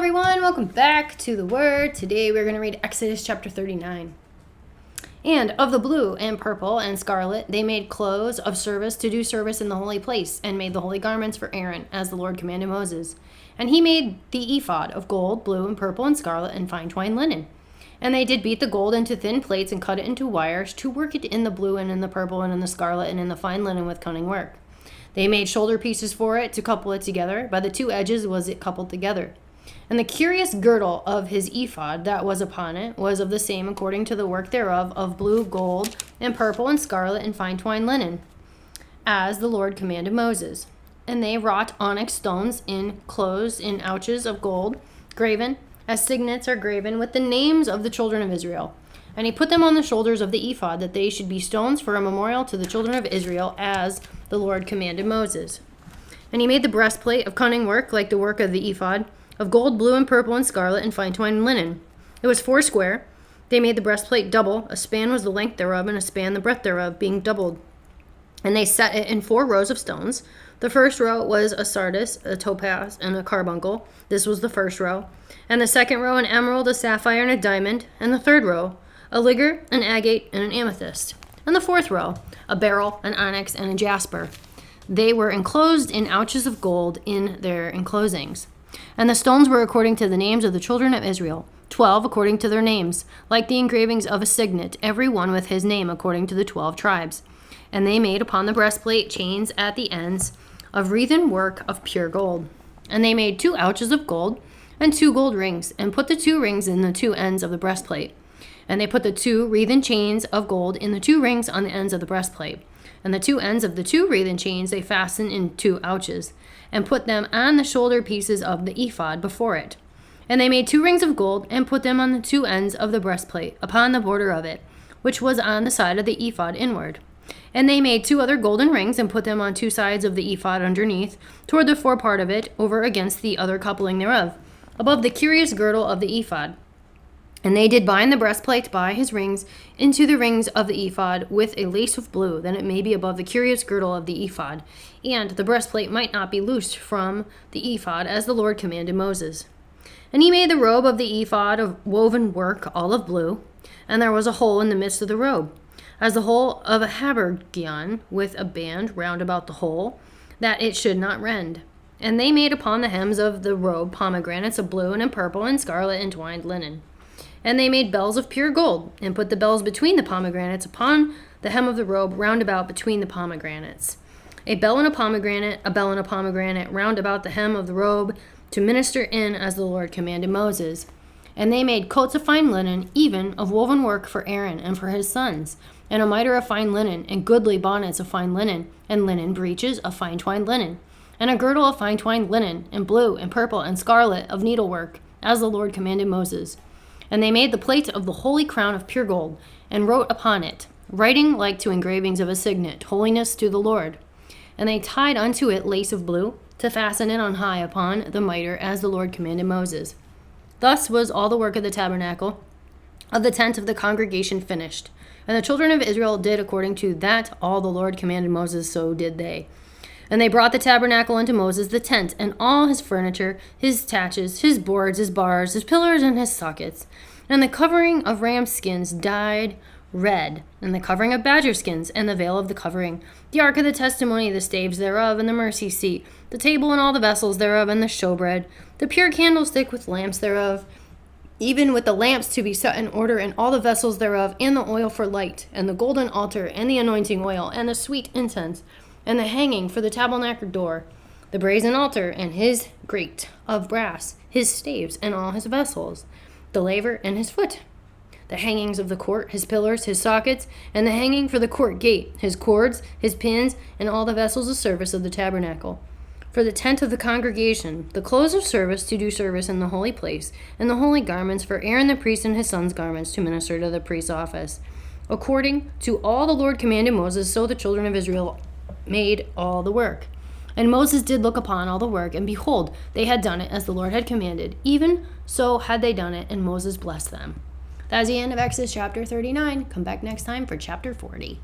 everyone, welcome back to the Word. Today we're going to read Exodus chapter 39. And of the blue and purple and scarlet they made clothes of service to do service in the holy place, and made the holy garments for Aaron, as the Lord commanded Moses. And he made the ephod of gold, blue and purple and scarlet and fine twined linen. And they did beat the gold into thin plates and cut it into wires, to work it in the blue and in the purple and in the scarlet and in the fine linen with cunning work. They made shoulder pieces for it to couple it together. By the two edges was it coupled together. And the curious girdle of his ephod that was upon it was of the same according to the work thereof, of blue, gold, and purple, and scarlet, and fine twined linen, as the Lord commanded Moses. And they wrought onyx stones enclosed in ouches of gold, graven, as signets are graven, with the names of the children of Israel. And he put them on the shoulders of the ephod, that they should be stones for a memorial to the children of Israel, as the Lord commanded Moses. And he made the breastplate of cunning work, like the work of the ephod, of gold, blue, and purple, and scarlet, and fine twined linen. It was 4 square. They made the breastplate double. A span was the length thereof, and a span the breadth thereof, being doubled. And they set it in 4 rows of stones. The first row was a sardius, a topaz, and a carbuncle. This was the first row. And the second row, an emerald, a sapphire, and a diamond. And the third row, a ligure, an agate, and an amethyst. And the fourth row, a beryl, an onyx, and a jasper. They were enclosed in ouches of gold in their enclosings. And the stones were according to the names of the children of Israel, 12 according to their names, like the engravings of a signet, every one with his name according to the 12 tribes. And they made upon the breastplate chains at the ends of wreathen work of pure gold. And they made 2 ouches of gold and 2 gold rings, and put the 2 rings in the 2 ends of the breastplate. And they put the 2 wreathen chains of gold in the 2 rings on the ends of the breastplate. And the 2 ends of the 2 wreathen chains they fastened in 2 ouches, and put them on the shoulder pieces of the ephod before it. And they made 2 rings of gold, and put them on the 2 ends of the breastplate, upon the border of it, which was on the side of the ephod inward. And they made 2 other golden rings, and put them on 2 sides of the ephod underneath, toward the forepart of it, over against the other coupling thereof, above the curious girdle of the ephod. And they did bind the breastplate by his rings into the rings of the ephod with a lace of blue, that it may be above the curious girdle of the ephod, and the breastplate might not be loosed from the ephod, as the Lord commanded Moses. And he made the robe of the ephod of woven work, all of blue, and there was a hole in the midst of the robe, as the hole of a habergeon, with a band round about the hole, that it should not rend. And they made upon the hems of the robe pomegranates of blue and of purple and scarlet and twined linen. And they made bells of pure gold, and put the bells between the pomegranates upon the hem of the robe round about between the pomegranates. A bell and a pomegranate round about the hem of the robe, to minister in as the Lord commanded Moses. And they made coats of fine linen, even of woven work for Aaron and for his sons, and a mitre of fine linen, and goodly bonnets of fine linen, and linen breeches of fine twined linen, and a girdle of fine twined linen, and blue and purple and scarlet of needlework, as the Lord commanded Moses. And they made the plate of the holy crown of pure gold, and wrote upon it, writing like to engravings of a signet, holiness to the Lord. And they tied unto it lace of blue, to fasten it on high upon the mitre, as the Lord commanded Moses. Thus was all the work of the tabernacle, of the tent of the congregation finished. And the children of Israel did according to that all the Lord commanded Moses, so did they. And they brought the tabernacle unto Moses, the tent, and all his furniture, his taches, his boards, his bars, his pillars, and his sockets. And the covering of ram skins dyed red, and the covering of badger skins, and the veil of the covering, the ark of the testimony, the staves thereof, and the mercy seat, the table and all the vessels thereof, and the showbread, the pure candlestick with lamps thereof, even with the lamps to be set in order, and all the vessels thereof, and the oil for light, and the golden altar, and the anointing oil, and the sweet incense, and the hanging for the tabernacle door, the brazen altar, and his grate of brass, his staves, and all his vessels, the laver and his foot, the hangings of the court, his pillars, his sockets, and the hanging for the court gate, his cords, his pins, and all the vessels of service of the tabernacle. For the tent of the congregation, the clothes of service to do service in the holy place, and the holy garments for Aaron the priest and his sons' garments to minister to the priest's office. According to all the Lord commanded Moses, so the children of Israel made all the work. And Moses did look upon all the work, and behold, they had done it as the Lord had commanded. Even so had they done it, and Moses blessed them. That's the end of Exodus chapter 39. Come back next time for chapter 40.